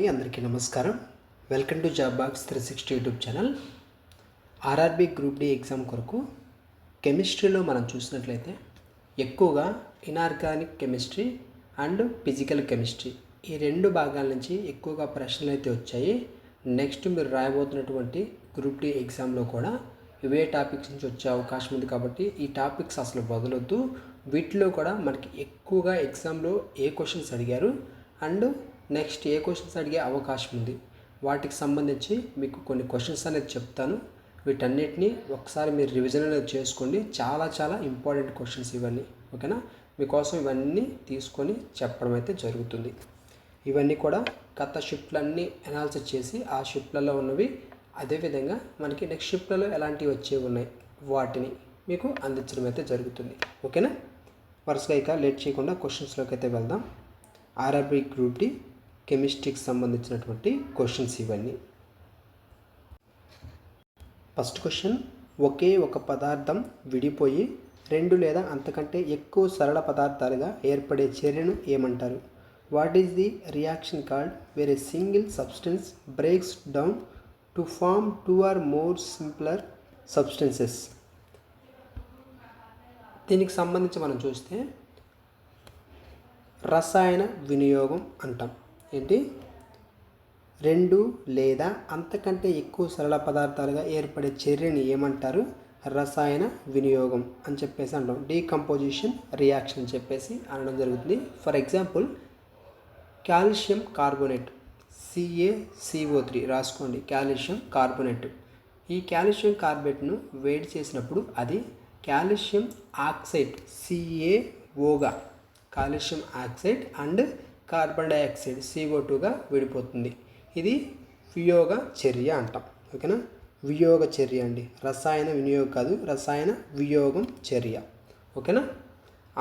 అందరికీ నమస్కారం. Welcome to job box 360 YouTube channel. RRB group D exam కొరకు కెమిస్ట్రీలో మనం చూసినట్లయితే ఎక్కువగా inorganic chemistry and physical chemistry ఈ రెండు భాగాల నుంచి ఎక్కువగా ప్రశ్నలు అయితే వచ్చాయి. నెక్స్ట్ మీరు రాయబోతున్నటువంటి గ్రూప్ డి ఎగ్జామ్లో కూడా ఇవే టాపిక్స్ నుంచి వచ్చే అవకాశం ఉంది. కాబట్టి ఈ టాపిక్స్ అసలు వదలొద్దు. వీటిలో కూడా మనకి ఎక్కువగా ఎగ్జామ్లో ఏ క్వశ్చన్స్ అడిగారు అండ్ నెక్స్ట్ ఏ క్వశ్చన్స్ అడిగే అవకాశం ఉంది, వాటికి సంబంధించి మీకు కొన్ని క్వశ్చన్స్ అనేది చెప్తాను. వీటన్నిటిని ఒకసారి మీరు రివిజన్ అనేది చేసుకోండి. చాలా ఇంపార్టెంట్ క్వశ్చన్స్ ఇవన్నీ. ఓకేనా? మీకోసం ఇవన్నీ తీసుకొని చెప్పడం అయితే జరుగుతుంది. ఇవన్నీ కూడా గత షిఫ్ట్లన్నీ అనాలిసిస్ చేసి ఆ షిఫ్ట్లలో ఉన్నవి, అదేవిధంగా మనకి నెక్స్ట్ షిఫ్ట్లలో ఎలాంటివి వచ్చేవి ఉన్నాయి వాటిని మీకు అందించడం అయితే జరుగుతుంది. ఓకేనా? వరుసగా ఇక లేట్ చేయకుండా క్వశ్చన్స్లోకి అయితే వెళ్దాం. ఆర్ఆర్బీ గ్రూప్ డి కెమిస్ట్రీకి సంబంధించినటువంటి క్వశ్చన్స్ ఇవన్నీ. ఫస్ట్ క్వశ్చన్, ఒకే ఒక పదార్థం విడిపోయి రెండు లేదా అంతకంటే ఎక్కువ సరళ పదార్థాలుగా ఏర్పడే చర్యను ఏమంటారు? What is the reaction called where a single substance breaks down to form two or more simpler substances? దీనికి సంబంధించి మనం చూస్తే రసాయన వినియోగం అంటాం. ఏంటి? రెండు లేదా అంతకంటే ఎక్కువ సరళ పదార్థాలుగా ఏర్పడే చర్యని ఏమంటారు? రసాయన వినియోగం అని చెప్పేసి అంటాం. డీకంపోజిషన్ రియాక్షన్ అని చెప్పేసి అనడం జరుగుతుంది. For example, calcium carbonate CaCO3 రాసుకోండి. Calcium carbonate. ఈ కాల్షియం కార్బోనేట్ను వేడి చేసినప్పుడు అది కాల్షియం ఆక్సైడ్ CaOగా calcium oxide and carbon dioxide CO2గా విడిపోతుంది. ఇది వియోగ చర్య అంటాం. ఓకేనా? వియోగ చర్య అండి. రసాయన వినియోగం కాదు, రసాయన వియోగం చర్య. ఓకేనా?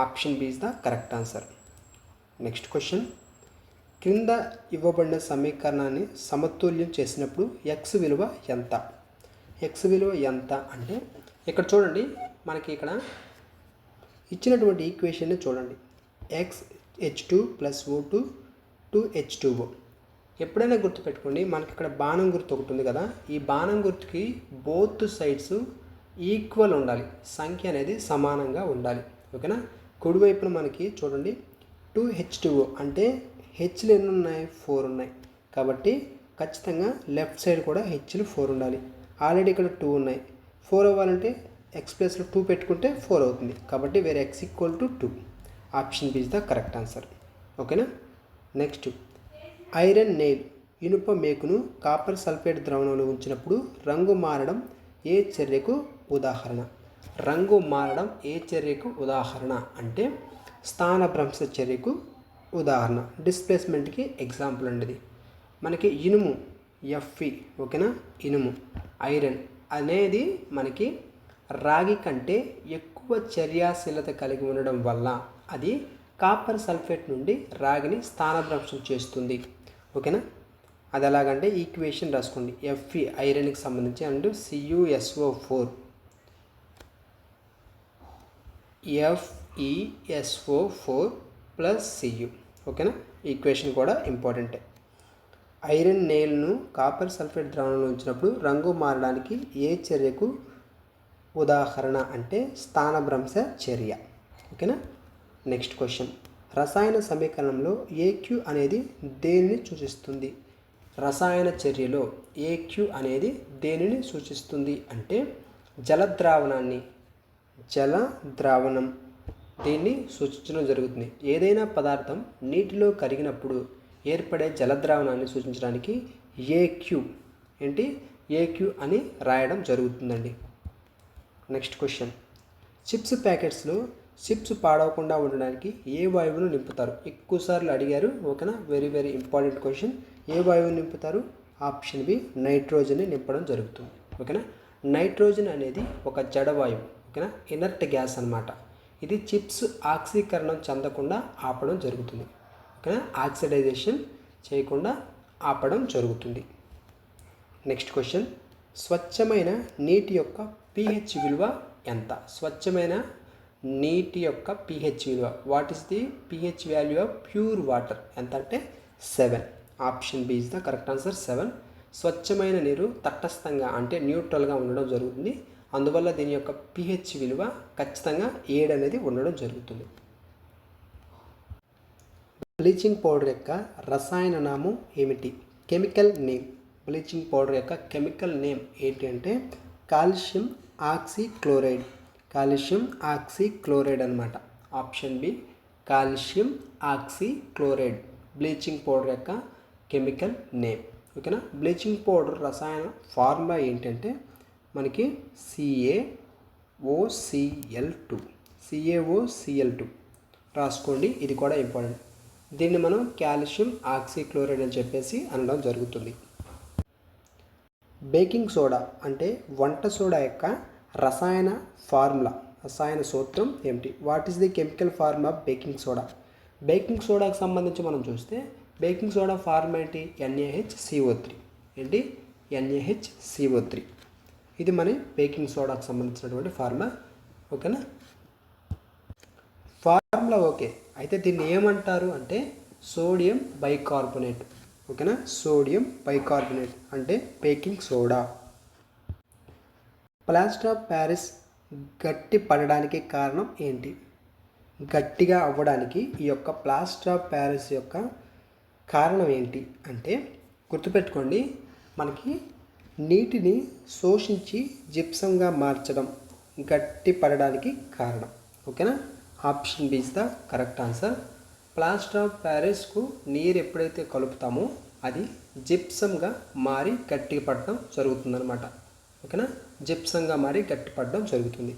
Option B is the correct answer. Next question, క్రింద ఇవ్వబడిన సమీకరణాన్ని సమతుల్యం చేసినప్పుడు x విలువ ఎంత? x విలువ ఎంత అంటే ఇక్కడ చూడండి, మనకి ఇక్కడ ఇచ్చినటువంటి ఈక్వేషన్ని చూడండి. H2 + O2 2H2O. ఎప్పుడైనా గుర్తుపెట్టుకోండి, మనకి ఇక్కడ బాణం గుర్తు ఒకటి ఉంది కదా, ఈ బాణం గుర్తుకి బోత్ సైడ్స్ ఈక్వల్ ఉండాలి, సంఖ్య అనేది సమానంగా ఉండాలి. ఓకేనా? కుడివైపున మనకి చూడండి 2H2O అంటే హెచ్లు ఎన్ని ఉన్నాయి? 4 ఉన్నాయి. కాబట్టి ఖచ్చితంగా లెఫ్ట్ సైడ్ కూడా హెచ్లు 4 ఉండాలి. ఆల్రెడీ ఇక్కడ 2 ఉన్నాయి. 4 అవ్వాలంటే x ప్లస్లో 2 పెట్టుకుంటే 4 అవుతుంది. కాబట్టి వేరే x = 2. Option B is the correct answer. ఓకేనా? నెక్స్ట్, ఐరన్ నెయిల్ ఇనుప మేకును కాపర్ సల్ఫేట్ ద్రావణంలో ఉంచినప్పుడు రంగు మారడం ఏ చర్యకు ఉదాహరణ? రంగు మారడం ఏ చర్యకు ఉదాహరణ అంటే స్థానభ్రంశ చర్యకు ఉదాహరణ. డిస్ప్లేస్మెంట్కి ఎగ్జాంపుల్ అండి. మనకి ఇనుము Fe. ఓకేనా? ఇనుము ఐరన్ అనేది మనకి రాగి కంటే ఎక్కువ చర్యాశీలత కలిగి ఉండడం వల్ల అది కాపర్ సల్ఫేట్ నుండి రాగిని స్థానభ్రంశం చేస్తుంది. ఓకేనా? అది ఎలాగంటే ఈక్వేషన్ రాసుకోండి. Fe ఐరన్కి సంబంధించి అండ్ CuSO4 FeSO4 + Cu. ఓకేనా? ఈక్వేషన్ కూడా ఇంపార్టెంటే. ఐరన్ నెయిల్ను కాపర్ సల్ఫేట్ ద్రావణంలో ఉంచినప్పుడు రంగు మారడానికి ఏ చర్యకు ఉదాహరణ అంటే స్థానభ్రంశ చర్య. ఓకేనా? నెక్స్ట్ క్వశ్చన్, రసాయన సమీకరణంలో AQ అనేది దేనిని సూచిస్తుంది? రసాయన చర్యలో AQ అనేది దేనిని సూచిస్తుంది అంటే జలద్రావణం దీన్ని సూచించడం జరుగుతుంది. ఏదైనా పదార్థం నీటిలో కరిగినప్పుడు ఏర్పడే జలద్రావణాన్ని సూచించడానికి AQ అని రాయడం జరుగుతుందండి. నెక్స్ట్ క్వశ్చన్, చిప్స్ ప్యాకెట్స్లో చిప్స్ పాడవకుండా ఉండడానికి ఏ వాయువును నింపుతారు? ఎక్కువసార్లు అడిగారు. ఓకేనా? Very important question. ఏ వాయువును నింపుతారు? ఆప్షన్ బి నైట్రోజన్ని నింపడం జరుగుతుంది. ఓకేనా? నైట్రోజన్ అనేది ఒక జడవాయువు. ఓకేనా? ఇనర్ట్ గ్యాస్ అన్నమాట. ఇది చిప్స్ ఆక్సీకరణం చెందకుండా ఆపడం జరుగుతుంది. ఓకేనా? ఆక్సిడైజేషన్ చేయకుండా ఆపడం జరుగుతుంది. నెక్స్ట్ క్వశ్చన్, స్వచ్ఛమైన నీటి యొక్క pH విలువ ఎంత? స్వచ్ఛమైన నీటి యొక్క pH విలువ. What is the pH value of pure water ఎంత అంటే 7. Option B is the correct answer 7. స్వచ్ఛమైన నీరు తటస్థంగా అంటే న్యూట్రల్గా ఉండడం జరుగుతుంది. అందువల్ల దీని యొక్క pH విలువ ఖచ్చితంగా 7 అనేది ఉండడం జరుగుతుంది. బ్లీచింగ్ పౌడర్ యొక్క రసాయన నామం ఏమిటి? Chemical name. బ్లీచింగ్ పౌడర్ యొక్క కెమికల్ నేమ్ ఏంటి అంటే కాల్షియం ఆక్సీక్లోరైడ్. కాల్షియం ఆక్సీక్లోరైడ్ అనమాట. Option B calcium oxychloride bleaching powder యొక్క కెమికల్ నేమ్. ఓకేనా. బ్లీచింగ్ పౌడర్ రసాయన ఫార్ములా ఏంటంటే మనకి CaOCl2 రాసుకోండి, ఇది కూడా ఇంపార్టెంట్. దీన్ని మనం కాల్షియం ఆక్సీక్లోరైడ్ అని చెప్పేసి అనడం జరుగుతుంది. బేకింగ్ సోడా అంటే వంట సోడా యొక్క రసాయన ఫార్ములా, రసాయన సూత్రం ఏమిటి? What is the chemical form of baking soda? Baking సోడాకి సంబంధించి మనం చూస్తే బేకింగ్ సోడా ఫార్మ్ ఏంటి? NaHCO3. ఏంటి? NaHCO3. ఇది మన బేకింగ్ సోడాకి సంబంధించినటువంటి ఫార్ములా. ఓకేనా. Formula okay. అయితే దీన్ని ఏమంటారు అంటే సోడియం బైకార్బోనేట్. ఓకేనా. సోడియం బైకార్బోనేట్ అంటే baking soda. Plaster of Paris గట్టి పడడానికి కారణం ఏంటి? గట్టిగా అవ్వడానికి ఈ యొక్క ప్లాస్టర్ ఆఫ్ ప్యారిస్ యొక్క కారణం ఏంటి అంటే గుర్తుపెట్టుకోండి, మనకి నీటిని శోషించి జిప్సంగా మార్చడం గట్టి పడడానికి కారణం. ఓకేనా. Option B is the correct answer. Plaster of ప్యారిస్కు నీరు ఎప్పుడైతే కలుపుతామో అది జిప్సంగా మారి గట్టి పడడం జరుగుతుందన్నమాట. ఓకేనా. జిప్సంగా మారి గట్టి పడడం జరుగుతుంది.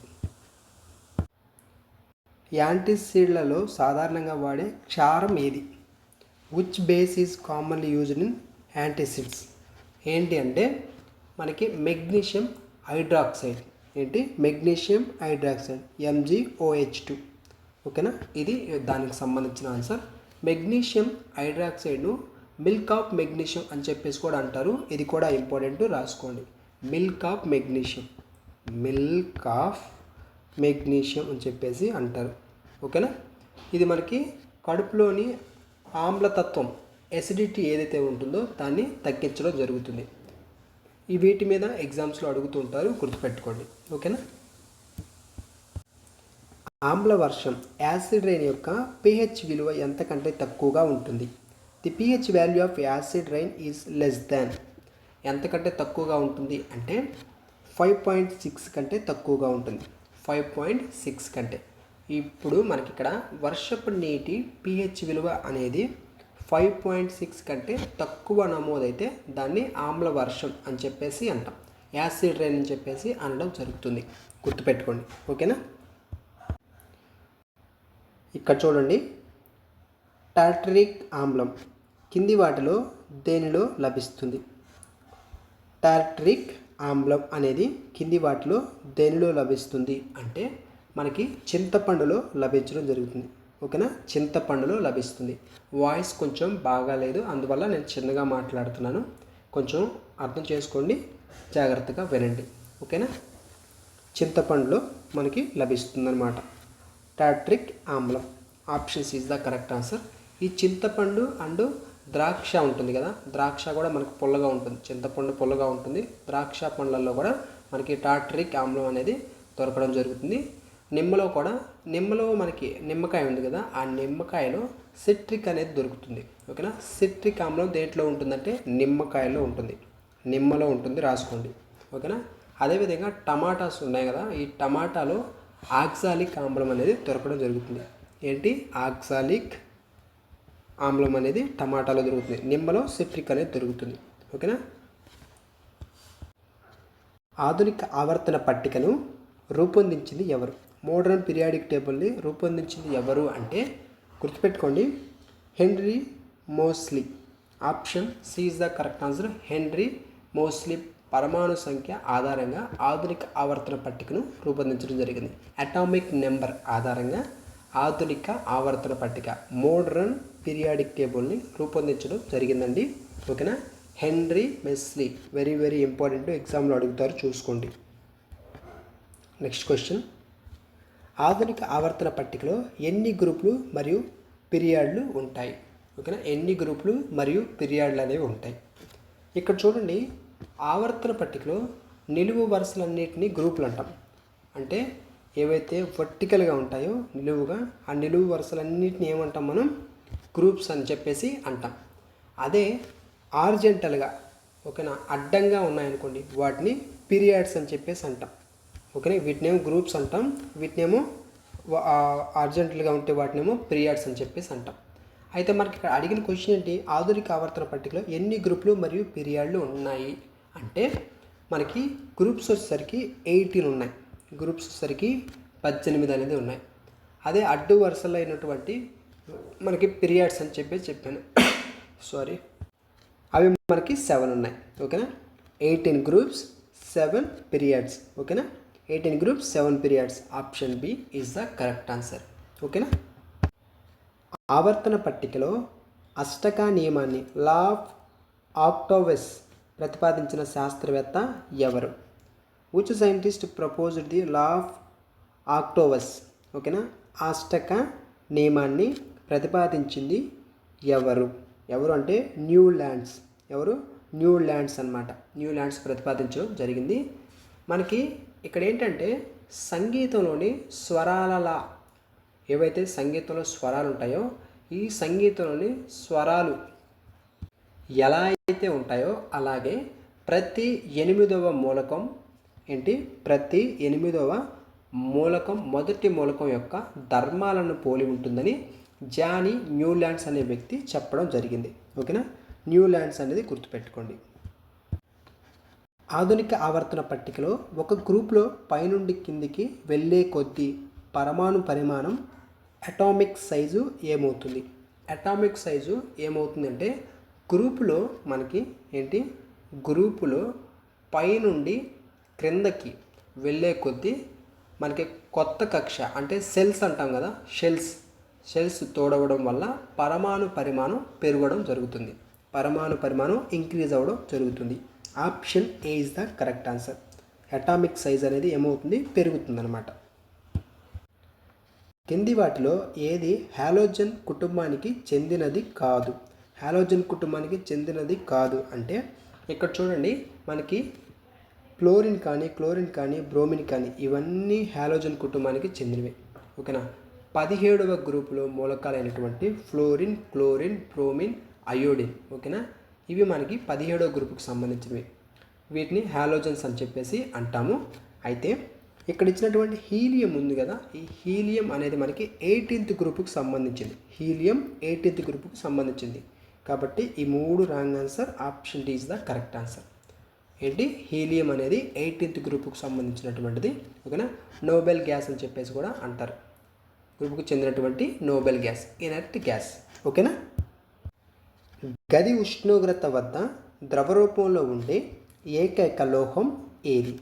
యాంటిసైడ్లలో సాధారణంగా వాడే క్షారం ఏది? Which base is commonly used in antacids? ఏంటి అంటే మనకి మెగ్నీషియం హైడ్రాక్సైడ్. ఏంటి? Magnesium hydroxide MgOH2. ఓకేనా. ఇది దానికి సంబంధించిన ఆన్సర్. మెగ్నీషియం హైడ్రాక్సైడ్ను మిల్క్ ఆఫ్ మెగ్నీషియం అని చెప్పేసి కూడా అంటారు. ఇది కూడా ఇంపార్టెంట్, రాసుకోండి. Milk of magnesium, milk of magnesium అని చెప్పేసి అంటారు. ఓకేనా. ఇది మనకి కడుపులోని ఆమ్లతత్వం, ఎసిడిటీ ఏదైతే ఉంటుందో దాన్ని తగ్గించడం జరుగుతుంది. ఈ వీటి మీద ఎగ్జామ్స్లో అడుగుతుంటారు, గుర్తుపెట్టుకోండి. ఓకేనా. ఆమ్ల వర్షం యాసిడ్ రైన్ యొక్క pH విలువ ఎంతకంటే తక్కువగా ఉంటుంది? The pH value of acid rain is less than. ఎంతకంటే తక్కువగా ఉంటుంది అంటే 5.6 కంటే తక్కువగా ఉంటుంది. 5.6 కంటే. ఇప్పుడు మనకి ఇక్కడ వర్షపు నీటి pH విలువ అనేది 5.6 కంటే తక్కువ నమోదైతే దాన్ని ఆమ్ల వర్షం అని చెప్పేసి అంటాం. యాసిడ్ రైన్ అని చెప్పేసి అనడం జరుగుతుంది, గుర్తుపెట్టుకోండి. ఓకేనా. ఇక్కడ చూడండి, టార్టరిక్ ఆమ్లం కింది వాటిలో దేనిలో లభిస్తుంది? టార్టరిక్ ఆమ్లం అనేది కింది వాటిలో దేనిలో లభిస్తుంది అంటే మనకి చింతపండులో లభించడం జరుగుతుంది. ఓకేనా. చింతపండులో లభిస్తుంది. వాయిస్ కొంచెం బాగాలేదు, అందువల్ల నేను చిన్నగా మాట్లాడుతున్నాను. కొంచెం అర్థం చేసుకోండి, జాగ్రత్తగా వినండి. ఓకేనా. చింతపండులో మనకి లభిస్తుందన్నమాట టార్టరిక్ ఆమ్లం. Option C is the correct answer. ఈ చింతపండు అండ్ ద్రాక్ష ఉంటుంది కదా, ద్రాక్ష కూడా మనకు పుల్లగా ఉంటుంది. చింతపండు పుల్లగా ఉంటుంది. ద్రాక్ష పండ్లలో కూడా మనకి టార్టరిక్ ఆమ్లం అనేది దొరకడం జరుగుతుంది. నిమ్మలో కూడా, నిమ్మలో మనకి నిమ్మకాయ ఉంది కదా, ఆ నిమ్మకాయలో సిట్రిక్ అనేది దొరుకుతుంది. ఓకేనా. సిట్రిక్ ఆమ్లం దేంట్లో ఉంటుందంటే నిమ్మకాయలో ఉంటుంది, నిమ్మలో ఉంటుంది, రాసుకోండి. ఓకేనా. అదేవిధంగా టమాటాస్ ఉన్నాయి కదా, ఈ టమాటాలో ఆక్సాలిక్ ఆమ్లం అనేది దొరకడం జరుగుతుంది. ఏంటి? ఆక్సాలిక్ ఆమ్లం అనేది టమాటాలో దొరుకుతుంది. నిమ్మలో సిట్రిక్ అనేది దొరుకుతుంది. ఓకేనా. ఆధునిక ఆవర్తన పట్టికను రూపొందించింది ఎవరు? మోడర్న్ పీరియాడిక్ టేబుల్ని రూపొందించింది ఎవరు అంటే గుర్తుపెట్టుకోండి, Henry Moseley. Option C is the correct answer. Henry Moseley పరమాణు సంఖ్య ఆధారంగా ఆధునిక ఆవర్తన పట్టికను రూపొందించడం జరిగింది. అటామిక్ నెంబర్ ఆధారంగా ఆధునిక ఆవర్తన పట్టిక, మోడర్న్ పీరియాడిక్ టేబుల్ని రూపొందించడం జరిగిందండి. ఓకేనా. Henry Mesly. Very very important, ఎగ్జామ్లో అడుగుతారు, చూసుకోండి. నెక్స్ట్ క్వశ్చన్, ఆధునిక ఆవర్తన పట్టికలో ఎన్ని గ్రూపులు మరియు పీరియాడ్లు ఉంటాయి? ఓకేనా, ఎన్ని గ్రూపులు మరియు పీరియాడ్లు అనేవి ఉంటాయి. ఇక్కడ చూడండి, ఆవర్తన పట్టికలో నిలువు వరుసలన్నిటినీ గ్రూపులు అంటాం. అంటే ఏవైతే వర్టికల్గా ఉంటాయో నిలువుగా, ఆ నిలువు వరుసలన్నిటిని ఏమంటాం మనం? గ్రూప్స్ అని చెప్పేసి అంటాం. అదే ఆర్జెంటల్గా, ఓకేనా, అడ్డంగా ఉన్నాయనుకోండి, వాటిని పీరియాడ్స్ అని చెప్పేసి అంటాం. ఓకేనా, వీటినేమో గ్రూప్స్ అంటాం, వీటినేమో ఆర్జెంటల్గా ఉంటే వాటినేమో పీరియాడ్స్ అని చెప్పేసి అంటాం. అయితే మనకి ఇక్కడ అడిగిన క్వశ్చన్ ఏంటి? ఆధునిక ఆవర్తన పట్టికలో ఎన్ని గ్రూపులు మరియు పీరియాడ్లు ఉన్నాయి అంటే మనకి గ్రూప్స్ వచ్చేసరికి 18 ఉన్నాయి. గ్రూప్స్ వచ్చేసరికి 18 అనేది ఉన్నాయి. అదే అడ్డు వరుసలో అయినటువంటి మనకి పీరియాడ్స్ అని చెప్పేసి చెప్పాను. సారీ, అవి మనకి 7 ఉన్నాయి. ఓకేనా, 18 గ్రూప్స్ 7 పీరియాడ్స్. ఓకేనా, 18 groups 7 periods. Option B is the correct answer. ఓకేనా, ఆవర్తన పట్టికలో అష్టక నియమాన్ని, లా ఆఫ్ ఆక్టోవస్ ప్రతిపాదించిన శాస్త్రవేత్త ఎవరు? Which scientist proposed the law of octaves? ఓకేనా, అష్టక నియమాన్ని ప్రతిపాదించింది ఎవరు? ఎవరు అంటే న్యూల్యాండ్స్. ఎవరు? న్యూల్యాండ్స్ అన్నమాట. న్యూల్యాండ్స్ ప్రతిపాదించడం జరిగింది. మనకి ఇక్కడ ఏంటంటే సంగీతంలోని స్వరాల, ఏవైతే సంగీతంలో స్వరాలు ఉంటాయో ఈ సంగీతంలోని స్వరాలు ఎలా అయితే ఉంటాయో అలాగే ప్రతి 8వ మూలకం ఏంటి? ప్రతి 8వ మూలకం మొదటి మూలకం యొక్క ధర్మాలను పోలి ఉంటుందని జానీ న్యూల్యాండ్స్ అనే వ్యక్తి చెప్పడం జరిగింది. ఓకేనా, న్యూల్యాండ్స్ అనేది గుర్తుపెట్టుకోండి. ఆధునిక ఆవర్తన పట్టికలో ఒక గ్రూప్లో పైనుండి కిందికి వెళ్ళే కొద్దీ పరమాణు పరిమాణం, అటామిక్ సైజు ఏమవుతుంది? అటామిక్ సైజు ఏమవుతుందంటే గ్రూపులో మనకి ఏంటి? గ్రూపులో పైనుండి క్రిందకి వెళ్ళే కొద్దీ మనకి కొత్త కక్ష అంటే సెల్స్ అంటాం కదా, షెల్స్ తోడవడం వల్ల పరమాణు పరిమాణం పెరగడం జరుగుతుంది. పరమాణు పరిమాణం ఇంక్రీజ్ అవ్వడం జరుగుతుంది. Option A is the correct answer. Atomic size అనేది ఏమవుతుంది? పెరుగుతుంది అన్నమాట. కింది వాటిలో ఏది హాలోజన్ కుటుంబానికి చెందినది కాదు? హాలోజన్ కుటుంబానికి చెందినది కాదు అంటే ఇక్కడ చూడండి, మనకి క్లోరిన్ కానీ బ్రోమిన్ కానీ ఇవన్నీ హాలోజన్ కుటుంబానికి చెందినవి. ఓకేనా, 17వ గ్రూపులో మూలకాలైనటువంటి ఫ్లోరిన్, క్లోరిన్, బ్రోమిన్, అయోడిన్. ఓకేనా, ఇవి మనకి 17వ గ్రూపుకి సంబంధించినవి. వీటిని హాలోజన్స్ అని చెప్పేసి అంటాము. అయితే ఇక్కడ ఇచ్చినటువంటి హీలియం ఉంది కదా, ఈ హీలియం అనేది మనకి 18th గ్రూపుకి సంబంధించింది. హీలియం 18th గ్రూపుకి సంబంధించింది. కాబట్టి ఈ 3 wrong answer. Option D is the correct answer. ఏంటి? హీలియం అనేది 18th గ్రూపుకి సంబంధించినటువంటిది. ఓకేనా, నోబెల్ గ్యాస్ అని చెప్పేసి కూడా అంటారు. గ్రూపుకు చెందినటువంటి నోబెల్ గ్యాస్, ఇనర్ట్ గ్యాస్. ఓకేనా, గది ఉష్ణోగ్రత వద్ద ద్రవరూపంలో ఉండే ఏకైక లోహం ఏది?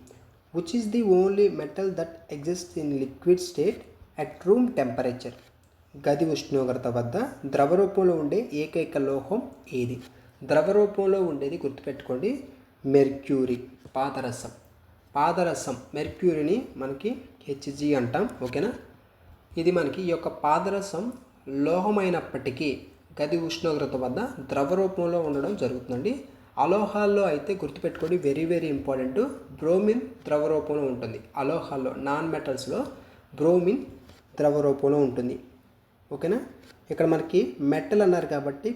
Which is the only metal that exist in liquid state at room temperature? గది ఉష్ణోగ్రత వద్ద ద్రవరూపంలో ఉండే ఏకైక లోహం ఏది? ద్రవరూపంలో ఉండేది గుర్తుపెట్టుకోండి, మెర్క్యూరీ, పాదరసం. మెర్క్యూరీని మనకి Hg అంటాం. ఓకేనా, ఇది మనకి ఈ యొక్క పాదరసం లోహమైనప్పటికీ గది ఉష్ణోగ్రత వద్ద ద్రవ రూపంలో ఉండడం జరుగుతుందండి. అలోహాల్లో అయితే గుర్తుపెట్టుకోండి, వెరీ వెరీ ఇంపార్టెంట్, బ్రోమిన్ ద్రవ రూపంలో ఉంటుంది. అలోహాల్లో, నాన్ మెటల్స్లో బ్రోమిన్ ద్రవ రూపంలో ఉంటుంది. ఓకేనా, ఇక్కడ మనకి మెటల్ అన్నారు కాబట్టి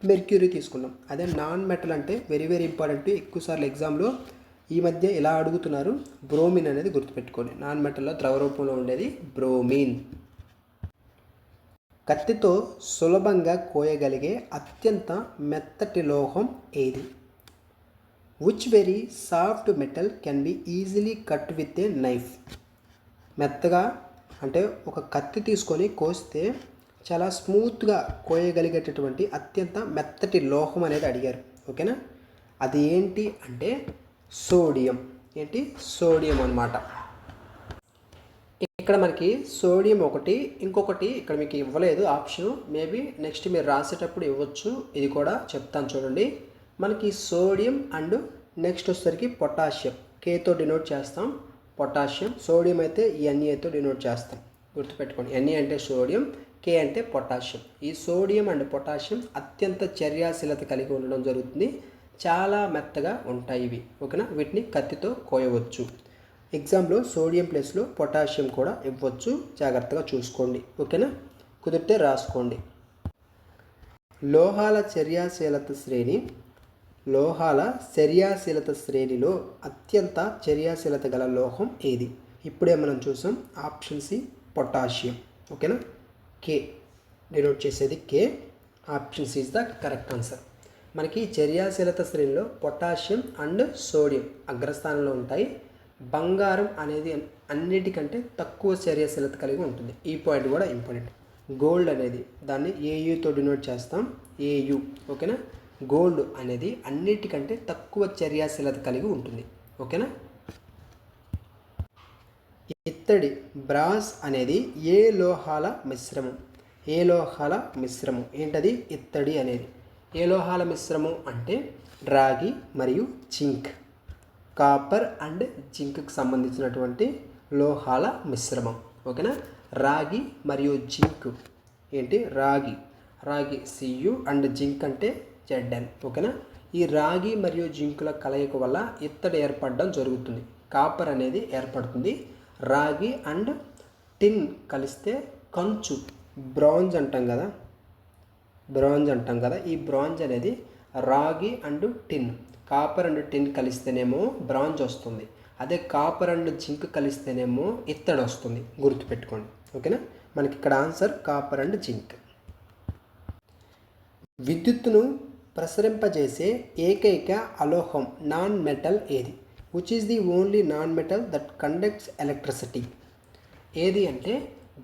మెర్క్యూరీ తీసుకున్నాం. అదే నాన్ మెటల్ అంటే వెరీ వెరీ ఇంపార్టెంట్, ఎక్కువసార్లు ఎగ్జామ్లో ఈ మధ్య ఇలా అడుగుతున్నారు. బ్రోమిన్ అనేది గుర్తుపెట్టుకోండి, నాన్ మెటల్లో ద్రవ రూపంలో ఉండేది బ్రోమిన్. కత్తితో సులభంగా కోయగలిగే అత్యంత మెత్తటి లోహం ఏది? Which very soft metal can be easily cut with a knife? మెత్తగా అంటే ఒక కత్తి తీసుకొని కోస్తే చాలా స్మూత్గా కోయగలిగేటటువంటి అత్యంత మెత్తటి లోహం అనేది అడిగారు. ఓకేనా, అది ఏంటి అంటే సోడియం. ఏంటి? సోడియం అన్నమాట. ఇక్కడ మనకి సోడియం ఒకటి, ఇంకొకటి ఇక్కడ మీకు ఇవ్వలేదు ఆప్షన్, మేబీ నెక్స్ట్ మీరు రాసేటప్పుడు ఇవ్వచ్చు. ఇది కూడా చెప్తాను చూడండి. మనకి సోడియం అండ్ నెక్స్ట్ వచ్చేసరికి పొటాషియం, కేతో డినోట్ చేస్తాం పొటాషియం. సోడియం అయితే NAతో డినోట్ చేస్తాం, గుర్తుపెట్టుకోండి. Na అంటే సోడియం, కే అంటే పొటాషియం. ఈ సోడియం అండ్ పొటాషియం అత్యంత చర్యాశీలత కలిగి ఉండడం జరుగుతుంది. చాలా మెత్తగా ఉంటాయి ఇవి. ఓకేనా, వీటిని కత్తితో కోయవచ్చు. ఎగ్జామ్లో సోడియం ప్లేస్లో పొటాషియం కూడా ఇవ్వచ్చు, జాగ్రత్తగా చూసుకోండి. ఓకేనా, కుదిరితే రాసుకోండి. లోహాల చర్యాశీలత శ్రేణిలో అత్యంత చర్యాశీలత గల లోహం ఏది? ఇప్పుడే మనం చూసాం. Option C potassium. ఓకేనా, కే డినోట్ చేసేది K. Option C is the correct answer. మనకి చర్యాశీలత శ్రేణిలో పొటాషియం అండ్ సోడియం అగ్రస్థానంలో ఉంటాయి. బంగారం అనేది అన్నిటికంటే తక్కువ చర్యాశీలత కలిగి ఉంటుంది. ఈ పాయింట్ కూడా ఇంపార్టెంట్. గోల్డ్ అనేది దాన్ని ఏయుతో డినోట్ చేస్తాం, ఏయు. ఓకేనా, గోల్డ్ అనేది అన్నిటికంటే తక్కువ చర్యాశీలత కలిగి ఉంటుంది. ఓకేనా, ఇత్తడి బ్రాస్ అనేది ఏ లోహాల మిశ్రమం ఏంటది? ఇత్తడి అనేది ఏ లోహాల మిశ్రమం అంటే రాగి మరియు జింక్, కాపర్ అండ్ జింక్కి సంబంధించినటువంటి లోహాల మిశ్రమం. ఓకేనా, రాగి మరియు జింక్ ఏంటి? రాగి సియు అండ్ జింక్ అంటే జెడ్ఎన్. ఓకేనా, ఈ రాగి మరియు జింకుల కలయిక వల్ల ఇత్తడి ఏర్పడడం జరుగుతుంది. కాపర్ అనేది ఏర్పడుతుంది. రాగి అండ్ టిన్ కలిస్తే కంచు, బ్రాంజ్ అంటాం కదా. ఈ బ్రాంజ్ అనేది రాగి and tin, copper and tin కలిస్తేనేమో బ్రాంజ్ వస్తుంది. అదే కాపర్ అండ్ జింక్ కలిస్తేనేమో ఇత్తడి వస్తుంది. గుర్తుపెట్టుకోండి. ఓకేనా, మనకి ఇక్కడ ఆన్సర్ కాపర్ అండ్ జింక్. విద్యుత్తును ప్రసరింపజేసే ఏకైక అలోహం నాన్ మెటల్ ఏది? Which is the only non metal that conducts electricity? ఏది అంటే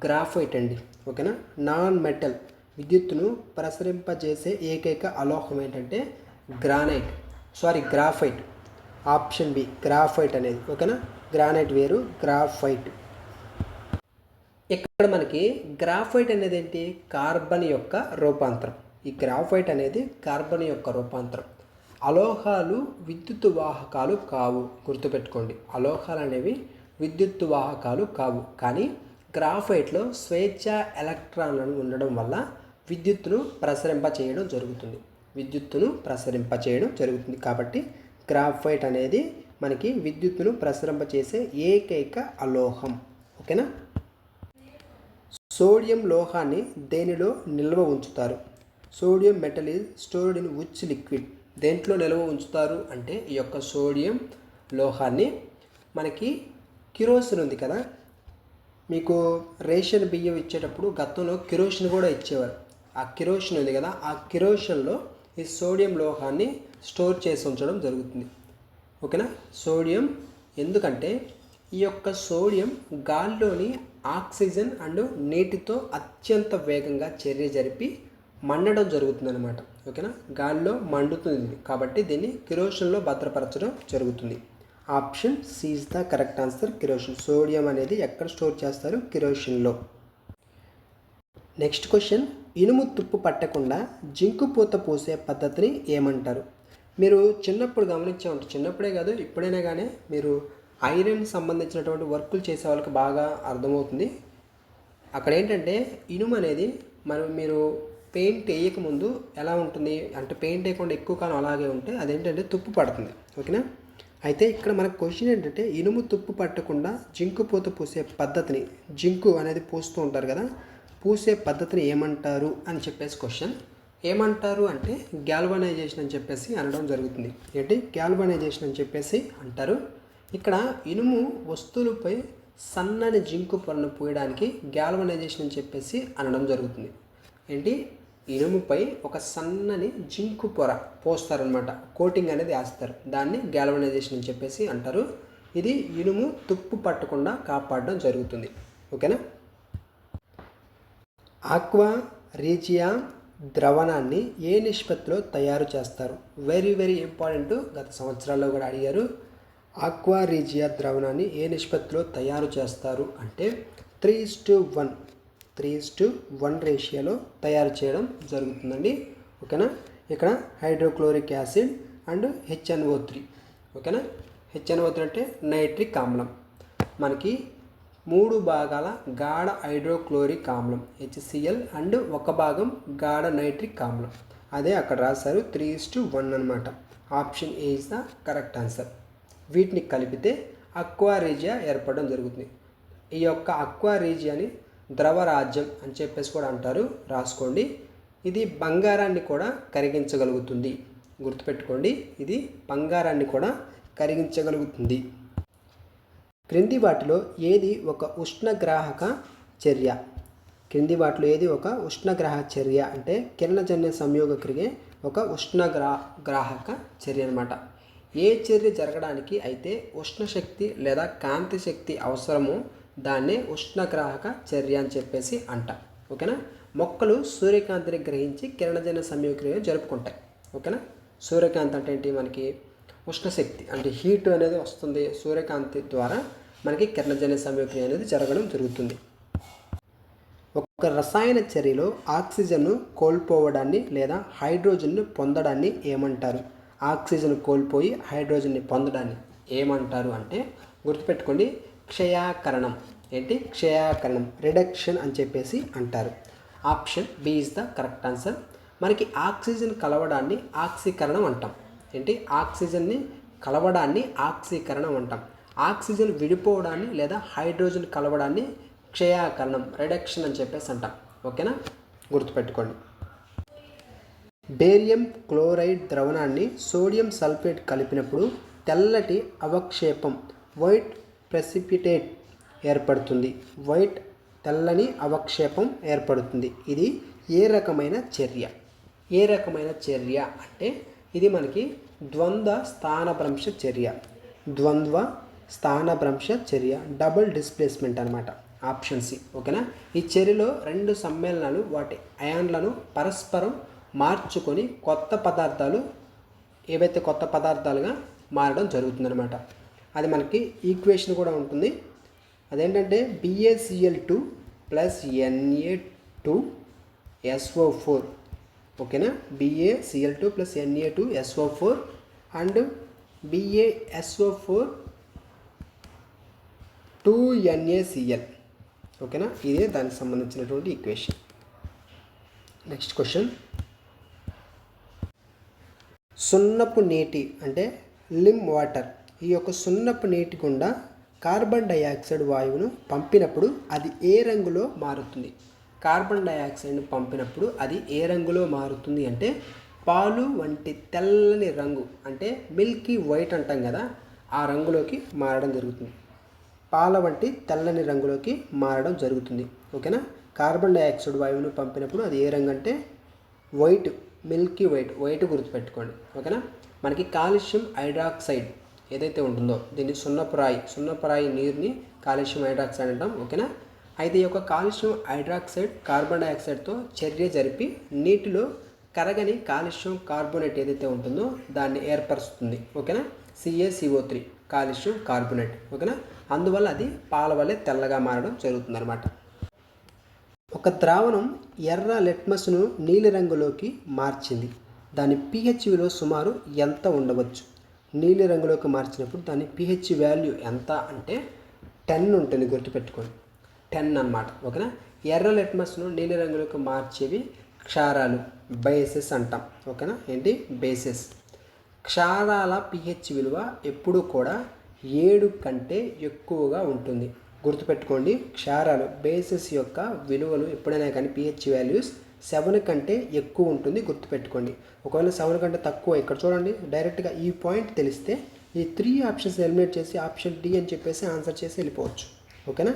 గ్రాఫైట్ అండి. ఓకేనా, నాన్ మెటల్ విద్యుత్తును ప్రసరింపజేసే ఏకైక అలోహం ఏంటంటే గ్రాఫైట్. ఆప్షన్ బి గ్రాఫైట్ అనేది. ఓకేనా, గ్రానైట్ వేరు, గ్రాఫైట్. ఇక్కడ మనకి గ్రాఫైట్ అనేది ఏంటి? కార్బన్ యొక్క రూపాంతరం. ఈ గ్రాఫైట్ అనేది కార్బన్ యొక్క రూపాంతరం. అలోహాలు విద్యుత్ వాహకాలు కావు. గుర్తుపెట్టుకోండి, అలోహాలు అనేవి విద్యుత్ వాహకాలు కావు. కానీ గ్రాఫైట్లో స్వేచ్ఛ ఎలక్ట్రాన్లను ఉండడం వల్ల విద్యుత్తును ప్రసరింప చేయడం జరుగుతుంది. కాబట్టి గ్రాఫైట్ అనేది మనకి విద్యుత్తును ప్రసరింపచేసే ఏకైక అలోహం. ఓకేనా, సోడియం లోహాన్ని దేనిలో నిల్వ ఉంచుతారు? Sodium metal is stored in which liquid? దేంట్లో నిల్వ ఉంచుతారు అంటే ఈ యొక్క సోడియం లోహాన్ని మనకి కిరోసిన్ ఉంది కదా, మీకు రేషన్ బియ్యం ఇచ్చేటప్పుడు గతంలో కిరోసిన్ కూడా ఇచ్చేవారు. ఆ కిరోసిన్ ఉంది కదా, ఆ కిరోసిన్లో ఈ సోడియం లోహాన్ని స్టోర్ చేసి ఉంచడం జరుగుతుంది. ఓకేనా, సోడియం ఎందుకంటే ఈ యొక్క సోడియం గాలిలోని ఆక్సిజన్ అండ్ నీటితో అత్యంత వేగంగా చర్య జరిపి మండడం జరుగుతుంది అనమాట. ఓకేనా, గాలిలో మండుతుంది కాబట్టి దీన్ని కిరోసిన్లో భద్రపరచడం జరుగుతుంది. Option C is the correct answer, kerosene. Sodium అనేది ఎక్కడ స్టోర్ చేస్తారు? కిరోసిన్లో. నెక్స్ట్ క్వశ్చన్, ఇనుము తుప్పు పట్టకుండా జింకు పూత పూసే పద్ధతిని ఏమంటారు? మీరు చిన్నప్పుడు గమనించే ఉంటారు, చిన్నప్పుడే కాదు ఇప్పుడైనా కానీ మీరు ఐరన్ సంబంధించినటువంటి వర్కులు చేసే వాళ్ళకి బాగా అర్థమవుతుంది. అక్కడ ఏంటంటే ఇనుము అనేది మీరు పెయింట్ వేయకముందు ఎలా ఉంటుంది అంటే పెయింట్ వేయకుండా ఎక్కువ కాలం అలాగే ఉంటే అదేంటంటే తుప్పు పడుతుంది. ఓకేనా, అయితే ఇక్కడ మనకు క్వశ్చన్ ఏంటంటే ఇనుము తుప్పు పట్టకుండా జింకు పూత పూసే పద్ధతిని, జింకు అనేది పూస్తూ ఉంటారు కదా, పూసే పద్ధతిని ఏమంటారు అని చెప్పేసి క్వశ్చన్. ఏమంటారు అంటే గ్యాల్వనైజేషన్ అని చెప్పేసి అనడం జరుగుతుంది. ఏంటి గ్యాల్వనైజేషన్ అని చెప్పేసి అంటారు. ఇక్కడ ఇనుము వస్తువులపై సన్నని జింకు పొరను పూయడానికి గ్యాల్వనైజేషన్ అని చెప్పేసి అనడం జరుగుతుంది. ఏంటి ఇనుముపై ఒక సన్నని జింకు పొర పోస్తారనమాట, కోటింగ్ అనేది వేస్తారు, దాన్ని గ్యాల్వనైజేషన్ అని చెప్పేసి అంటారు. ఇది ఇనుము తుప్పు పట్టకుండా కాపాడడం జరుగుతుంది. ఓకేనా, ఆక్వా రీజియా ద్రవణాన్ని ఏ నిష్పత్తిలో తయారు చేస్తారు? వెరీ ఇంపార్టెంట్, గత సంవత్సరాల్లో కూడా అడిగారు. ఆక్వా రీజియా ద్రవణాన్ని ఏ నిష్పత్తిలో తయారు చేస్తారు అంటే 3:1 రేషియోలో తయారు చేయడం జరుగుతుందండి. ఓకేనా, ఇక్కడ హైడ్రోక్లోరిక్ యాసిడ్ అండ్ HNO3. ఓకేనా, HNO3 అంటే నైట్రిక్ ఆమ్లం. మనకి 3 భాగాల గాఢ హైడ్రోక్లోరిక్ ఆమ్లం HCl అండ్ 1 భాగం గాఢ నైట్రిక్ ఆమ్లం. అదే అక్కడ రాశారు 3:1 అనమాట. Option A is the correct answer. వీటిని కలిపితే అక్వా రీజియా ఏర్పడడం జరుగుతుంది. ఈ యొక్క అక్వా రీజియాని ద్రవరాజ్యం అని చెప్పేసి కూడా అంటారు, రాసుకోండి. ఇది బంగారాన్ని కూడా కరిగించగలుగుతుంది, గుర్తుపెట్టుకోండి. ఇది బంగారాన్ని కూడా కరిగించగలుగుతుంది. క్రింది వాటిలో ఏది ఒక ఉష్ణగ్రాహక చర్య? క్రింది వాటిలో ఏది ఒక ఉష్ణగ్రాహక చర్య అంటే కిరణజన్య సంయోగ క్రియ ఒక ఉష్ణగ్రాహక చర్య అనమాట. ఏ చర్య జరగడానికి అయితే ఉష్ణశక్తి లేదా కాంతి శక్తి అవసరమో దాన్నే ఉష్ణగ్రాహక చర్య అని చెప్పేసి అంటాం. ఓకేనా. మొక్కలు సూర్యకాంతిని గ్రహించి కిరణజన్య సంయోగ క్రియ జరుపుకుంటాయి. ఓకేనా. సూర్యకాంతి అంటే ఏంటి? మనకి ఉష్ణశక్తి అంటే హీట్ అనేది వస్తుంది. సూర్యకాంతి ద్వారా మనకి కిరణజన్య సంయోగ క్రియ అనేది జరగడం జరుగుతుంది. ఒక రసాయన చర్యలో ఆక్సిజన్ను కోల్పోవడాన్ని లేదా హైడ్రోజన్ను పొందడాన్ని ఏమంటారు? ఆక్సిజన్ కోల్పోయి హైడ్రోజన్ని పొందడాన్ని ఏమంటారు అంటే గుర్తుపెట్టుకోండి, క్షయాకరణం. ఏంటి? క్షయాకరణం, రిడక్షన్ అని చెప్పేసి అంటారు. Option B is the correct answer. మనకి ఆక్సిజన్ కలవడాన్ని ఆక్సీకరణం అంటాం. ఏంటి? ఆక్సిజన్ని కలవడాన్ని ఆక్సీకరణం అంటాం. ఆక్సిజన్ విడిపోవడాన్ని లేదా హైడ్రోజన్ కలవడాన్ని క్షయాకరణం, రిడక్షన్ అని చెప్పేసి అంటాం. ఓకేనా, గుర్తుపెట్టుకోండి. బేరియం క్లోరైడ్ ద్రవణాన్ని సోడియం సల్ఫేట్ కలిపినప్పుడు తెల్లటి అవక్షేపం వైట్ ప్రెసిపిటేట్ ఏర్పడుతుంది. వైట్ తెల్లని అవక్షేపం ఏర్పడుతుంది. ఇది ఏ రకమైన చర్య? ఏ రకమైన చర్య అంటే ఇది మనకి ద్వంద్వ స్థానభ్రంశ చర్య. ద్వంద్వ స్థానభ్రంశ చర్య, డబుల్ డిస్ప్లేస్మెంట్ అనమాట. Option C. ఓకేనా. ఈ చర్యలో 2 సమ్మేళనాలు వాటి అయాన్లను పరస్పరం మార్చుకొని కొత్త పదార్థాలు ఏవైతే కొత్త పదార్థాలుగా మారడం జరుగుతుందన్నమాట. అది మనకి ఈక్వేషన్ కూడా ఉంటుంది. అదేంటంటే BaCl2 + Na2SO4. ఓకేనా. BaCl2 + Na2SO4 and BaSO4 2NaCl. ఓకేనా. ఇదే దానికి సంబంధించినటువంటి ఈక్వేషన్. Next question. సున్నపు నీటి అంటే లిమ్ వాటర్. ఈ యొక్క సున్నపు నీటి గుండా కార్బన్ డైఆక్సైడ్ వాయువును పంపినప్పుడు అది ఏ రంగులో మారుతుంది? కార్బన్ డైఆక్సైడ్ను పంపినప్పుడు అది ఏ రంగులో మారుతుంది అంటే పాలు వంటి తెల్లని రంగు, అంటే మిల్కీ వైట్ అంటాం కదా, ఆ రంగులోకి మారడం జరుగుతుంది. పాల వంటి తెల్లని రంగులోకి మారడం జరుగుతుంది. ఓకేనా. కార్బన్ డైఆక్సైడ్ వాయువును పంపినప్పుడు అది ఏ రంగు అంటే వైట్, మిల్కీ వైట్. వైట్ గుర్తుపెట్టుకోండి. ఓకేనా. మనకి కాల్షియం హైడ్రాక్సైడ్ ఏదైతే ఉంటుందో దీన్ని సున్నపురాయి నీరుని కాల్షియం హైడ్రాక్సైడ్ అంటాం. ఓకేనా. అయితే ఈ యొక్క కాల్షియం హైడ్రాక్సైడ్ కార్బన్ డైఆక్సైడ్తో చర్య జరిపి నీటిలో కరగని కాల్షియం కార్బోనేట్ ఏదైతే ఉంటుందో దాన్ని ఏర్పరుస్తుంది. ఓకేనా. CaCO3 calcium carbonate. ఓకేనా. అందువల్ల అది పాల వల్లే తెల్లగా మారడం జరుగుతుంది అనమాట. ఒక ద్రావణం ఎర్ర లిట్మస్ను నీలిరంగులోకి మార్చింది. దాని pH విలువ సుమారు ఎంత ఉండవచ్చు? నీలిరంగులోకి మార్చినప్పుడు దాని pH వాల్యూ ఎంత అంటే 10 ఉంటుంది. గుర్తుపెట్టుకోండి, 10 అన్నమాట. ఓకేనా. ఎర్ర లిట్మస్ను నీలిరంగులోకి మార్చేవి క్షారాలు, బేసెస్ అంటాం. ఓకేనా. ఏంటి? బేసెస్. క్షారాల pH విలువ ఎప్పుడు కూడా 7 కంటే ఎక్కువగా ఉంటుంది. గుర్తుపెట్టుకోండి, క్షారాలు బేసెస్ యొక్క విలువలు ఎప్పుడైనా కానీ pH వాల్యూస్ 7 కంటే ఎక్కువ ఉంటుంది. గుర్తుపెట్టుకోండి. ఒకవేళ 7 కంటే తక్కువ, ఇక్కడ చూడండి డైరెక్ట్గా ఈ పాయింట్ తెలిస్తే ఈ 3 ఆప్షన్స్ ఎలిమినేట్ చేసి ఆప్షన్ డి అని చెప్పేసి ఆన్సర్ చేసి వెళ్ళిపోవచ్చు. ఓకేనా.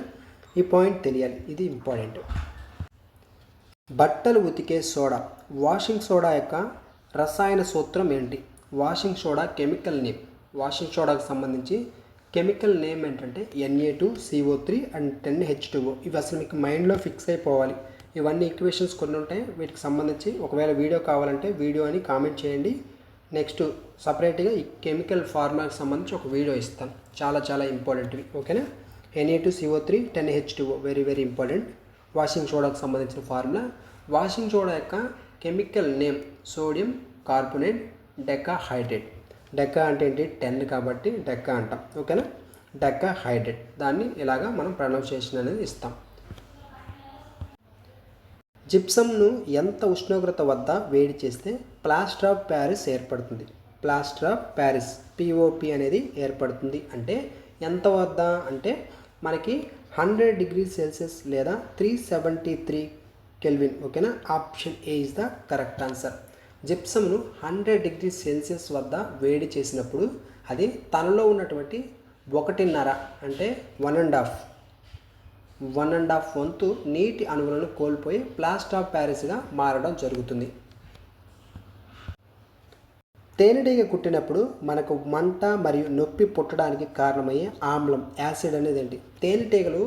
ఈ పాయింట్ తెలియాలి, ఇది ఇంపార్టెంట్. బట్టలు ఉతికే సోడా, వాషింగ్ సోడా యొక్క రసాయన సూత్రం ఏంటి? Washing soda chemical name. Washing సోడాకు సంబంధించి కెమికల్ నేమ్ ఏంటంటే Na2CO3 అండ్ 10H2O. ఇవి అసలు మీకు మైండ్లో ఫిక్స్ అయిపోవాలి. ఇవన్నీ ఈక్వేషన్స్ కొన్ని ఉంటాయి, వీటికి సంబంధించి ఒకవేళ వీడియో కావాలంటే వీడియో అని కామెంట్ చేయండి. నెక్స్ట్ సపరేట్గా ఈ కెమికల్ ఫార్ములాకి సంబంధించి ఒక వీడియో ఇస్తాను, చాలా ఇంపార్టెంట్వి. ఓకేనా. Na2CO3 10H2O very important. Washing సోడాకు సంబంధించిన ఫార్ములా. వాషింగ్ సోడా యొక్క chemical name sodium carbonate decahydrate. Deca అంటే ఏంటి? 10 కాబట్టి డెకా అంటాం. ఓకేనా. డెకాహైడ్రేట్. దాన్ని ఇలాగా మనం ప్రొనౌన్సియేషన్ అనేది ఇస్తాం. జిప్సమ్ను ఎంత ఉష్ణోగ్రత వద్ద వేడి చేస్తే ప్లాస్టర్ ఆఫ్ ప్యారిస్ ఏర్పడుతుంది? ప్లాస్టర్ ఆఫ్ ప్యారిస్ పిఓపి అనేది ఏర్పడుతుంది అంటే ఎంత వద్ద అంటే మనకి 100 డిగ్రీ సెల్సియస్ లేదా 373 కెల్విన్. ఓకేనా, option A is the correct answer. జిప్సమ్ను 100 డిగ్రీ సెల్సియస్ వద్ద వేడి చేసినప్పుడు అది తనలో ఉన్నటువంటి 1.5 అంటే 1.5 వంతు నీటి అణువులను కోల్పోయి ప్లాస్టర్ ఆఫ్ ప్యారిస్గా మారడం జరుగుతుంది. తేనెటీగ కుట్టినప్పుడు మనకు మంట మరియు నొప్పి పుట్టడానికి కారణమయ్యే ఆమ్లం యాసిడ్ అనేది ఏంటి? తేనెటీగలు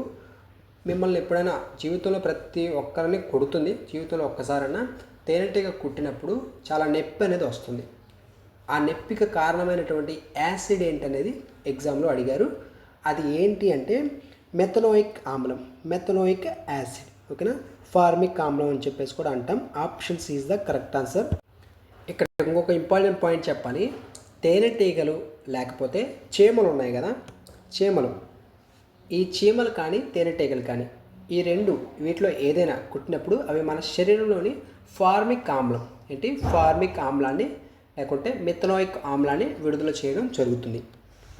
మిమ్మల్ని ఎప్పుడైనా జీవితంలో ప్రతి ఒక్కరిని కొడుతుంది. జీవితంలో ఒక్కసారైనా తేనెటీగ కుట్టినప్పుడు చాలా నొప్పి అనేది వస్తుంది. ఆ నొప్పికి కారణమైనటువంటి యాసిడ్ ఏంటనేది ఎగ్జామ్లో అడిగారు. అది ఏంటి అంటే మెథనోయిక్ ఆమ్లం, మెథనోయిక్ యాసిడ్. ఓకేనా, ఫార్మిక్ ఆమ్లం అని చెప్పేసి కూడా అంటాం. Option C is the correct answer. ఇక్కడ ఇంకొక ఇంపార్టెంట్ పాయింట్ చెప్పాలి. తేనెటీగలు లేకపోతే చీమలు ఉన్నాయి కదా, చీమలు, ఈ చీమలు కానీ తేనెటీగలు కానీ ఈ రెండు వీటిలో ఏదైనా కుట్టినప్పుడు అవి మన శరీరంలోని ఫార్మిక్ ఆమ్లం ఏంటి ఫార్మిక్ ఆమ్లాన్ని లేకుంటే మెథనోయిక్ ఆమ్లాన్ని విడుదల చేయడం జరుగుతుంది.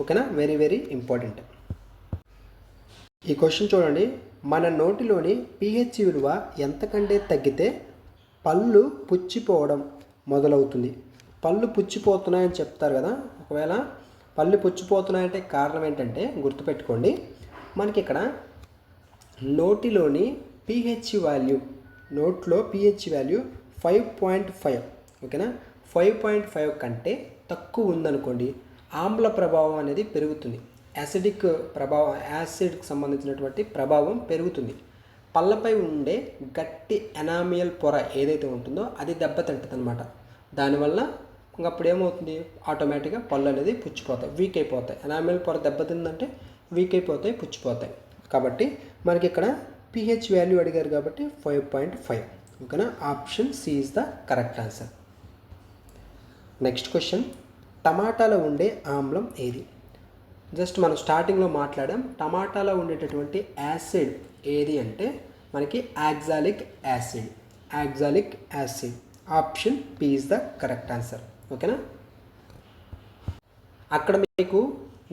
ఓకేనా, వెరీ వెరీ ఇంపార్టెంట్. ఈ క్వశ్చన్ చూడండి. మన నోటిలోని pH విలువ ఎంతకంటే తగ్గితే పళ్ళు పుచ్చిపోవడం మొదలవుతుంది? పళ్ళు పుచ్చిపోతున్నాయని చెప్తారు కదా. ఒకవేళ పళ్ళు పుచ్చిపోతున్నాయంటే కారణం ఏంటంటే గుర్తుపెట్టుకోండి, మనకి ఇక్కడ నోటిలోని pH వాల్యూ, నోట్లో pH వాల్యూ 5.5. ఓకేనా, 5.5 కంటే తక్కువ ఉందనుకోండి ఆమ్ల ప్రభావం అనేది పెరుగుతుంది. యాసిడిక్ ప్రభావం, యాసిడ్కి సంబంధించినటువంటి ప్రభావం పెరుగుతుంది. పళ్ళపై ఉండే గట్టి ఎనామియల్ పొర ఏదైతే ఉంటుందో అది దెబ్బతింటుంది అనమాట. దానివల్ల అప్పుడు ఏమవుతుంది, ఆటోమేటిక్గా పళ్ళు అనేది పుచ్చిపోతాయి, వీక్ అయిపోతాయి. ఎనామియల్ పొర దెబ్బతిందంటే వీక్ అయిపోతాయి, పుచ్చిపోతాయి. కాబట్టి మనకి ఇక్కడ pH వాల్యూ అడిగారు కాబట్టి 5.5. ఓకేనా, option C is the correct answer. Next question, టమాటాలో ఉండే ఆమ్లం ఏది? జస్ట్ మనం స్టార్టింగ్లో మాట్లాడాం. టమాటాలో ఉండేటటువంటి యాసిడ్ ఏది అంటే మనకి oxalic acid, oxalic acid. Option P is the correct answer. ఓకేనా, అక్కడ మీకు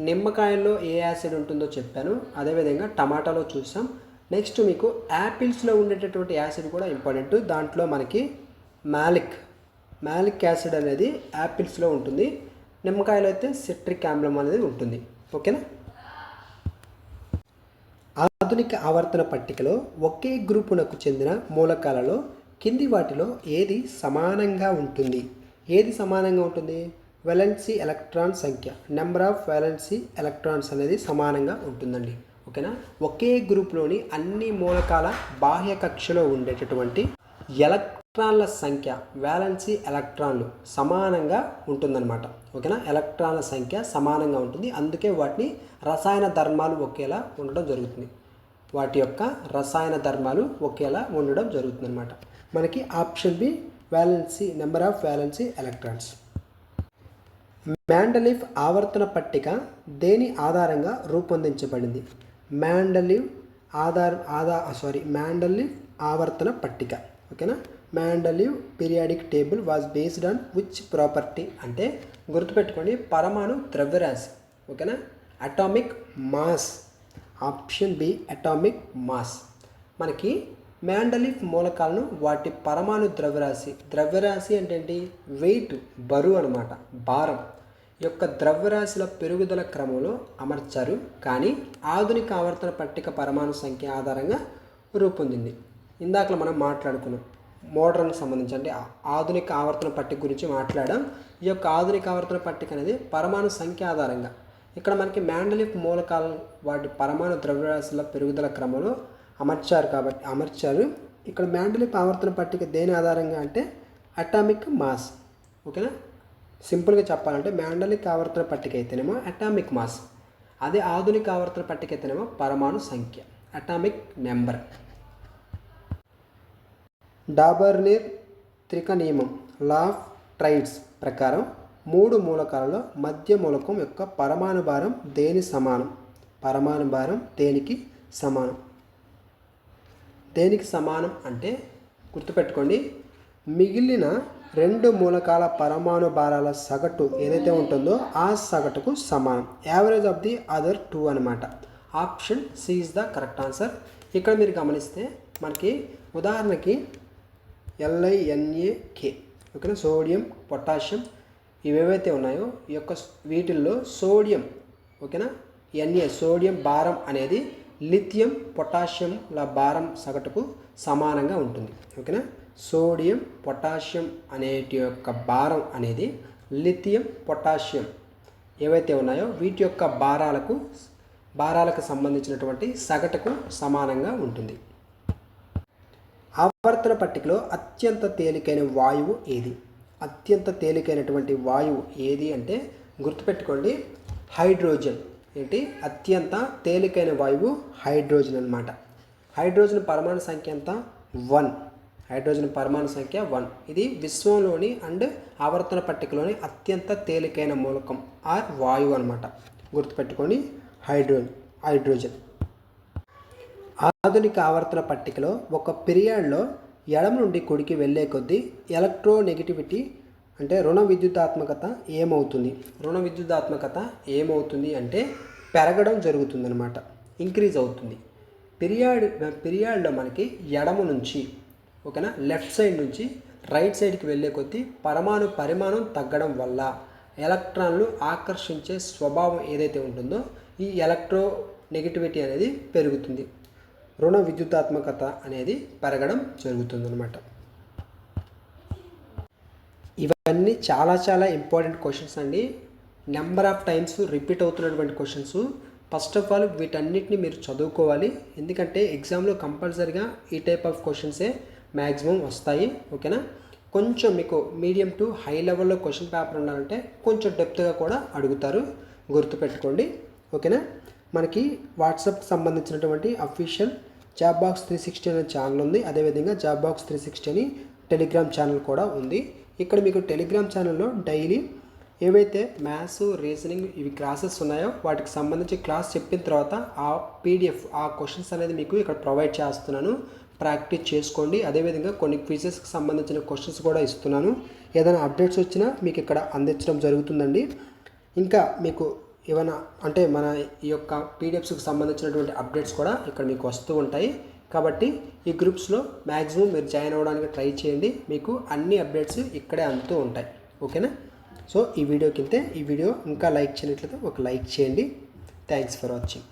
నిమ్మకాయల్లో ఏ యాసిడ్ ఉంటుందో చెప్పాను, అదేవిధంగా టమాటాలో చూసాం. నెక్స్ట్ మీకు యాపిల్స్లో ఉండేటటువంటి యాసిడ్ కూడా ఇంపార్టెంట్. దాంట్లో మనకి మ్యాలిక్ యాసిడ్ అనేది యాపిల్స్లో ఉంటుంది. నిమ్మకాయలో అయితే సిట్రిక్ ఆమ్లం అనేది ఉంటుంది. ఓకేనా, ఆధునిక ఆవర్తన పట్టికలో ఒకే గ్రూపునకు చెందిన మూలకాలలో కింది వాటిలో ఏది సమానంగా ఉంటుంది? ఏది సమానంగా ఉంటుంది? వాలెన్సీ ఎలక్ట్రాన్ సంఖ్య, నెంబర్ ఆఫ్ వాలెన్సీ ఎలక్ట్రాన్స్ అనేది సమానంగా ఉంటుందండి. ఓకేనా, ఒకే గ్రూప్లోని అన్ని మూలకాల బాహ్య కక్షలో ఉండేటటువంటి ఎలక్ట్రాన్ల సంఖ్య, వాలెన్సీ ఎలక్ట్రాన్లు సమానంగా ఉంటుందన్నమాట. ఓకేనా, ఎలక్ట్రాన్ల సంఖ్య సమానంగా ఉంటుంది. అందుకే వాటిని రసాయన ధర్మాలు ఒకేలా ఉండడం జరుగుతుంది. వాటి యొక్క రసాయన ధర్మాలు ఒకేలా ఉండడం జరుగుతుంది అనమాట. మనకి option B valency, number of valency electrons. Mendeleev ఆవర్తన పట్టిక దేని ఆధారంగా రూపొందించబడింది? మెండలీవ్ ఆవర్తన పట్టిక. ఓకేనా, Mendeleev periodic table was based on which property అంటే గుర్తుపెట్టుకోండి, పరమాణు ద్రవ్యరాశి. ఓకేనా, atomic mass. Option B atomic mass. మనకి మెండలీవ్ మూలకాలను వాటి పరమాణు ద్రవ్యరాశి అంటే ఏంటి? వెయిట్, బరువు అనమాట, భారం యొక్క ద్రవ్యరాశిల పెరుగుదల క్రమంలో అమర్చారు. కానీ ఆధునిక ఆవర్తన పట్టిక పరమాణు సంఖ్య ఆధారంగా రూపొందింది. ఇందాక మనం మాట్లాడుకున్నాం మోడర్న్కి సంబంధించి, అంటే ఆధునిక ఆవర్తన పట్టిక గురించి మాట్లాడాం. ఈ యొక్క ఆధునిక ఆవర్తన పట్టిక అనేది పరమాణు సంఖ్య ఆధారంగా. ఇక్కడ మనకి మెండలీవ్ మూలకాలను వాటి పరమాణు ద్రవ్యరాశుల పెరుగుదల క్రమంలో అమర్చారు. ఇక్కడ మెండలీవ్ ఆవర్తన పట్టిక దేని ఆధారంగా అంటే అటామిక్ మాస్. ఓకేనా, సింపుల్గా చెప్పాలంటే మెండలీవ్ ఆవర్తన పట్టిక అయితేనేమో అటామిక్ మాస్, అదే ఆధునిక ఆవర్తన పట్టిక అయితేనేమో పరమాణు సంఖ్య, అటామిక్ నెంబర్. డాబర్నీర్ త్రిక నియమం, లా ఆఫ్ ట్రైడ్స్ ప్రకారం 3 మూలకాలలో మధ్య మూలకం యొక్క పరమాణు భారం దేని సమానం? పరమాణు భారం దేనికి సమానం? దేనికి సమానం అంటే గుర్తుపెట్టుకోండి, మిగిలిన 2 మూలకాల పరమాణు భారాల సగటు ఏదైతే ఉంటుందో ఆ సగటుకు సమానం. యావరేజ్ ఆఫ్ ది అదర్ 2 అనమాట. Option C is the correct answer. ఇక్కడ మీరు గమనిస్తే మనకి ఉదాహరణకి LiNaK, ఓకేనా, సోడియం పొటాషియం ఇవేవైతే ఉన్నాయో ఈ యొక్క వీటిల్లో సోడియం, ఓకేనా, Na సోడియం భారం అనేది లిథియం పొటాషియంల భారం సగటుకు సమానంగా ఉంటుంది. ఓకేనా, సోడియం పొటాషియం అనేటి యొక్క భారం అనేది లిథియం పొటాషియం ఏవైతే ఉన్నాయో వీటి యొక్క భారాలకు సంబంధించినటువంటి సగటుకు సమానంగా ఉంటుంది. ఆవర్తన పట్టికలో అత్యంత తేలికైన వాయువు ఏది? అత్యంత తేలికైనటువంటి వాయువు ఏది అంటే గుర్తుపెట్టుకోండి, హైడ్రోజన్. ఏంటి? అత్యంత తేలికైన వాయువు హైడ్రోజన్ అన్నమాట. హైడ్రోజన్ పరమాణు సంఖ్య ఎంత? 1. హైడ్రోజన్ పరమాణు సంఖ్య 1. ఇది విశ్వంలోని అండ్ ఆవర్తన పట్టికలోని అత్యంత తేలికైన మూలకం ఆర్ వాయువు అనమాట. గుర్తుపెట్టుకోండి, హైడ్రోజన్. ఆధునిక ఆవర్తన పట్టికలో ఒక పీరియడ్లో ఎడమ నుండి కుడికి వెళ్ళే కొద్దీ ఎలక్ట్రోనెగటివిటీ అంటే రుణ విద్యుదాత్మకత ఏమవుతుంది? రుణ విద్యుదాత్మకత ఏమవుతుంది అంటే పెరగడం జరుగుతుందన్నమాట, ఇంక్రీజ్ అవుతుంది. పీరియడ్లో మనకి ఎడమ నుంచి, ఓకేనా, లెఫ్ట్ సైడ్ నుంచి రైట్ సైడ్కి వెళ్ళే కొద్దీ పరమాణు పరిమాణం తగ్గడం వల్ల ఎలక్ట్రాన్లు ఆకర్షించే స్వభావం ఏదైతే ఉంటుందో ఈ ఎలక్ట్రో నెగటివిటీ అనేది పెరుగుతుంది. రుణ విద్యుతాత్మకత అనేది పెరగడం జరుగుతుందన్నమాట. ఇవన్నీ చాలా చాలా ఇంపార్టెంట్ క్వశ్చన్స్ అండి. నెంబర్ ఆఫ్ టైమ్స్ రిపీట్ అవుతున్నటువంటి క్వశ్చన్స్. ఫస్ట్ ఆఫ్ ఆల్ వీటన్నిటిని మీరు చదువుకోవాలి, ఎందుకంటే ఎగ్జామ్లో కంపల్సరీగా ఈ టైప్ ఆఫ్ క్వశ్చన్సే మ్యాక్సిమం వస్తాయి. ఓకేనా, కొంచెం మీకు మీడియం టు హై లెవెల్లో క్వశ్చన్ పేపర్ ఉండాలంటే కొంచెం డెప్త్గా కూడా అడుగుతారు, గుర్తుపెట్టుకోండి. ఓకేనా, మనకి వాట్సాప్కి సంబంధించినటువంటి అఫీషియల్ జాబ్ బాక్స్ 360 అనే ఛానల్ ఉంది. అదేవిధంగా జాబ్ బాక్స్ 360 అని టెలిగ్రామ్ ఛానల్ కూడా ఉంది. ఇక్కడ మీకు టెలిగ్రామ్ ఛానల్లో డైలీ ఏవైతే మ్యాథ్స్, రీజనింగ్ ఇవి క్లాసెస్ ఉన్నాయో వాటికి సంబంధించి క్లాస్ చెప్పిన తర్వాత ఆ పీడిఎఫ్, ఆ క్వశ్చన్స్ అనేది మీకు ఇక్కడ ప్రొవైడ్ చేస్తున్నాను, ప్రాక్టీస్ చేసుకోండి. అదేవిధంగా కొన్ని క్విజెస్కి సంబంధించిన క్వశ్చన్స్ కూడా ఇస్తున్నాను. ఏదైనా అప్డేట్స్ వచ్చినా మీకు ఇక్కడ అందించడం జరుగుతుందండి. ఇంకా మీకు ఏమైనా అంటే మన ఈ యొక్క పీడిఎఫ్స్కి సంబంధించినటువంటి అప్డేట్స్ కూడా ఇక్కడ మీకు వస్తూ ఉంటాయి. కాబట్టి ఈ గ్రూప్స్లో మ్యాక్సిమం మీరు జాయిన్ అవ్వడానికి ట్రై చేయండి, మీకు అన్ని అప్డేట్స్ ఇక్కడే అందుతూ ఉంటాయి. ఓకేనా, సో ఈ వీడియో ఇంకా లైక్ చేయనట్లయితే ఒక లైక్ చేయండి. Thanks for watching.